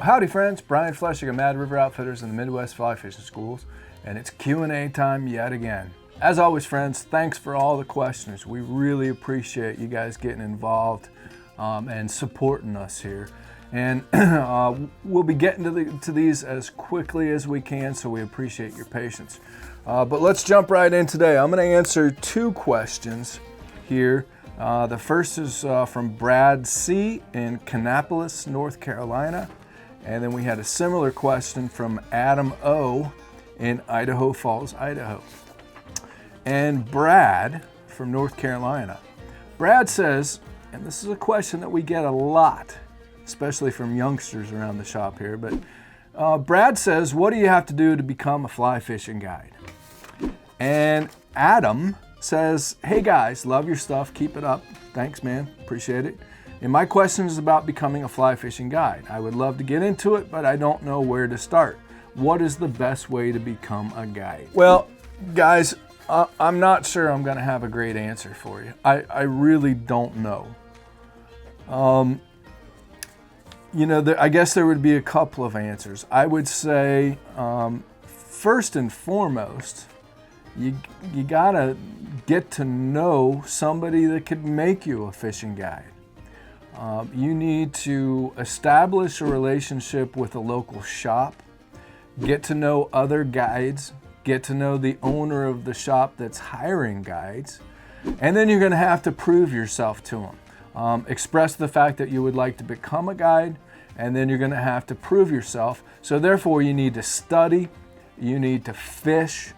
Howdy friends, Brian Fleshig of Mad River Outfitters in the Midwest Fly Fishing Schools, and it's Q&A time yet again. As always friends, thanks for all the questions. We really appreciate you guys getting involved and supporting us here. And we'll be getting to these as quickly as we can, so we appreciate your patience. But let's jump right in today. I'm going to answer two questions here. The first is from Brad C. in Kannapolis, North Carolina. And then we had a similar question from Adam O. in Idaho Falls, Idaho. And Brad from North Carolina. Brad says, and this is a question that we get a lot, especially from youngsters around the shop here, but Brad says, what do you have to do to become a fly fishing guide? And Adam says, hey guys, love your stuff, keep it up. Thanks man, appreciate it. And my question is about becoming a fly fishing guide. I would love to get into it, but I don't know where to start. What is the best way to become a guide? Well, guys, I'm not sure I'm gonna have a great answer for you. I really don't know. You know, I guess there would be a couple of answers. I would say, first and foremost, you gotta get to know somebody that could make you a fishing guide. You need to establish a relationship with a local shop, get to know other guides, get to know the owner of the shop that's hiring guides, and then you're going to have to prove yourself to them. Express the fact that you would like to become a guide, and then you're going to have to prove yourself. So therefore you need to study, you need to fish,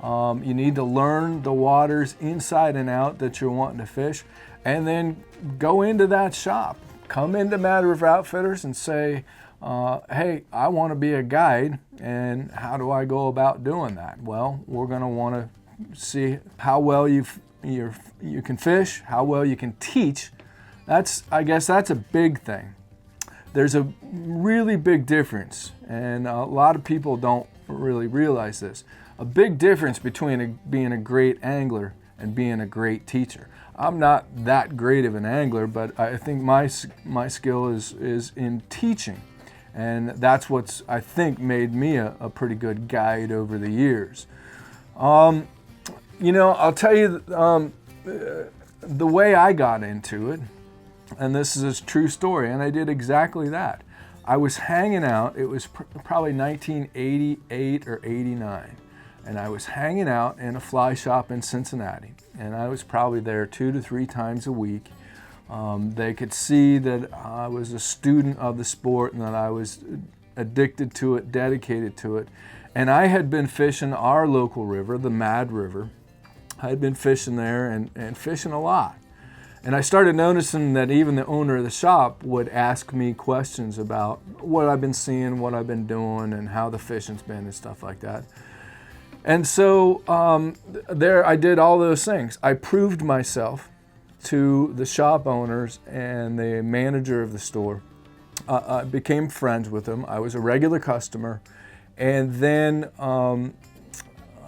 you need to learn the waters inside and out that you're wanting to fish, and then go into that shop. Come into Mad River Outfitters and say, hey, I want to be a guide, and how do I go about doing that? Well, we're going to want to see how well you can fish, how well you can teach. I guess that's a big thing. There's a really big difference, and a lot of people don't really realize this. A big difference between being a great angler and being a great teacher. I'm not that great of an angler, but I think my skill is in teaching. And that's what's, I think, made me a pretty good guide over the years. You know, I'll tell you the way I got into it, and this is a true story, and I did exactly that. I was hanging out, it was probably 1988 or 89. And I was hanging out in a fly shop in Cincinnati, and I was probably there 2 to 3 times a week. They could see that I was a student of the sport and that I was addicted to it, dedicated to it. And I had been fishing our local river, the Mad River. I had been fishing there and fishing a lot. And I started noticing that even the owner of the shop would ask me questions about what I've been seeing, what I've been doing, and how the fishing's been and stuff like that. And so there I did all those things. I proved myself to the shop owners and the manager of the store. I became friends with them. I was a regular customer. And then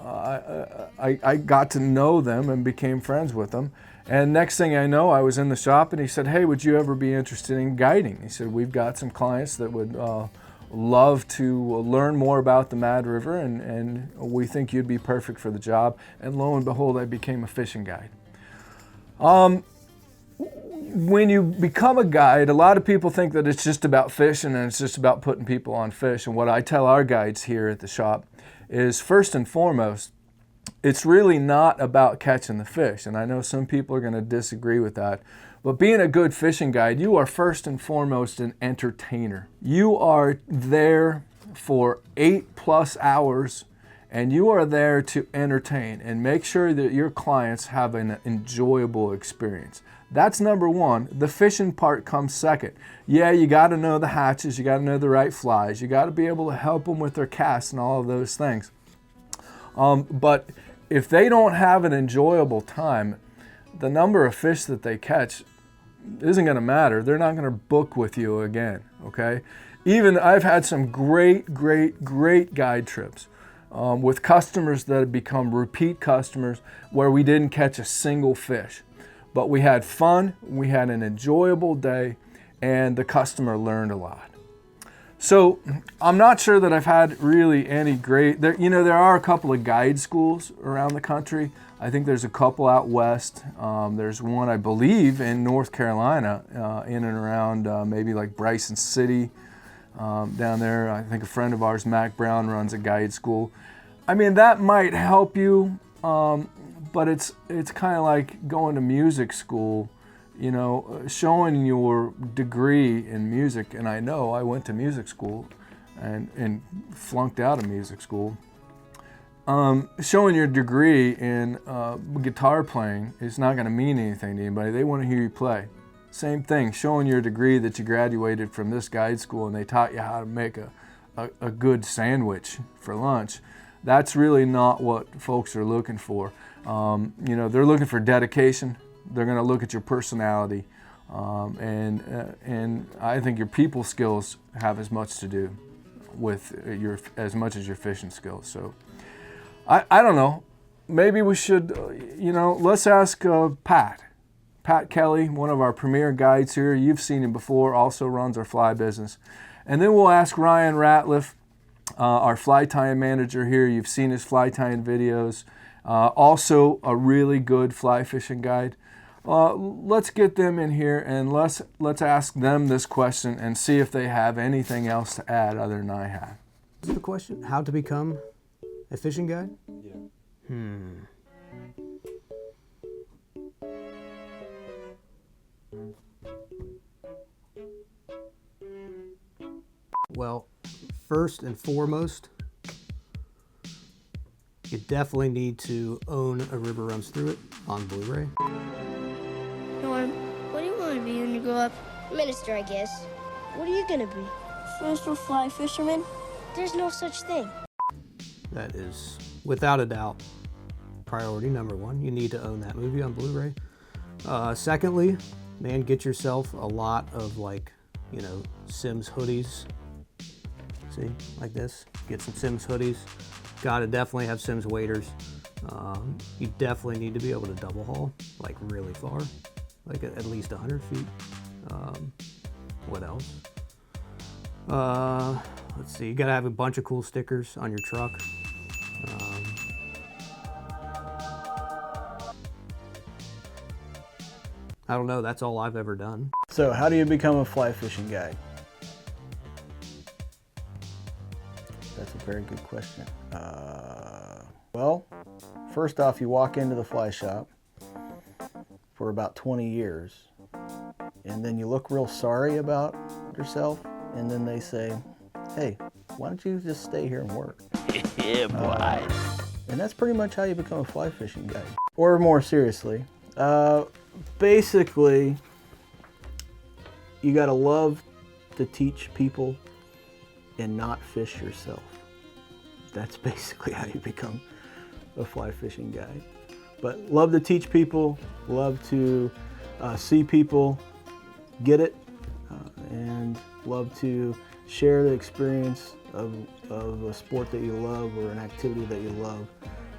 I got to know them and became friends with them. And next thing I know, I was in the shop and he said, hey, would you ever be interested in guiding? He said, we've got some clients that would love to learn more about the Mad River, and we think you'd be perfect for the job. And lo and behold, I became a fishing guide. When you become a guide, a lot of people think that it's just about fishing and it's just about putting people on fish. And what I tell our guides here at the shop is, first and foremost, it's really not about catching the fish. And I know some people are going to disagree with that. But being a good fishing guide, you are first and foremost an entertainer. You are there for 8+ hours, and you are there to entertain and make sure that your clients have an enjoyable experience. That's number one. The fishing part comes second. Yeah, you got to know the hatches, you got to know the right flies, you got to be able to help them with their casts and all of those things. But if they don't have an enjoyable time, the number of fish that they catch isn't going to matter. They're not going to book with you again, okay? Even I've had some great guide trips with customers that have become repeat customers where we didn't catch a single fish. But we had fun, we had an enjoyable day, and the customer learned a lot. So I'm not sure that I've had really any great, there are a couple of guide schools around the country. I think there's a couple out west. There's one, I believe, in North Carolina, in and around maybe like Bryson City down there. I think a friend of ours, Mac Brown, runs a guide school. I mean, that might help you, but it's kind of like going to music school, showing your degree in music. And I know I went to music school and flunked out of music school. Showing your degree in guitar playing is not going to mean anything to anybody. They want to hear you play. Same thing, showing your degree that you graduated from this guide school and they taught you how to make a good sandwich for lunch. That's really not what folks are looking for. They're looking for dedication. They're going to look at your personality, and I think your people skills have as much to do with as much as your fishing skills. So I don't know. Maybe we should, let's ask Pat Kelly, one of our premier guides here. You've seen him before, also runs our fly business. And then we'll ask Ryan Ratliff, our fly tying manager here. You've seen his fly tying videos. Also a really good fly fishing guide. Let's get them in here and let's ask them this question and see if they have anything else to add other than I have. Is the question how to become a fishing guide? Yeah. Well, first and foremost, you definitely need to own A River Runs Through It on Blu-ray. Norm, what do you want to be when you grow up? Minister, I guess. What are you gonna be? Professional fly fisherman? There's no such thing. That is, without a doubt, priority number one. You need to own that movie on Blu-ray. Secondly, man, get yourself a lot of Simms hoodies. See, like this. Get some Simms hoodies. Gotta definitely have Simms waders. You definitely need to be able to double haul, like really far, like at least 100 feet. What else? Let's see, you gotta have a bunch of cool stickers on your truck. I don't know, that's all I've ever done. So how do you become a fly fishing guide? That's a very good question. Well, first off, you walk into the fly shop for about 20 years, and then you look real sorry about yourself, and then they say, hey, why don't you just stay here and work? Yeah, boy. And that's pretty much how you become a fly fishing guide. Or more seriously, basically, you gotta love to teach people and not fish yourself. That's basically how you become a fly fishing guide. But love to teach people, love to see people get it, and love to share the experience of a sport that you love or an activity that you love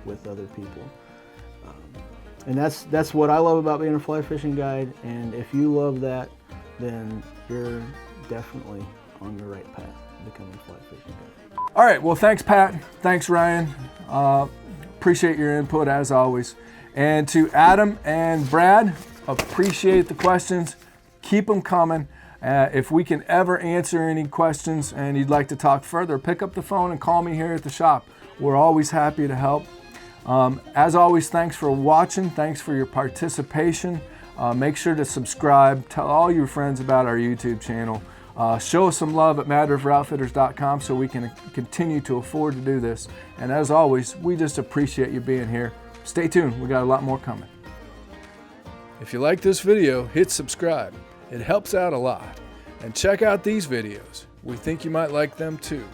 with other people. And that's what I love about being a fly fishing guide, and if you love that, then you're definitely on the right path to becoming a fly fishing guide. All right, well, thanks, Pat. Thanks, Ryan. Appreciate your input as always. And to Adam and Brad, appreciate the questions. Keep them coming. If we can ever answer any questions and you'd like to talk further, pick up the phone and call me here at the shop. We're always happy to help. As always, thanks for watching. Thanks for your participation. Make sure to subscribe. Tell all your friends about our YouTube channel. Show us some love at MadRiverOutfitters.com so we can continue to afford to do this. And as always, we just appreciate you being here. Stay tuned. We got a lot more coming. If you like this video, hit subscribe. It helps out a lot. And check out these videos. We think you might like them too.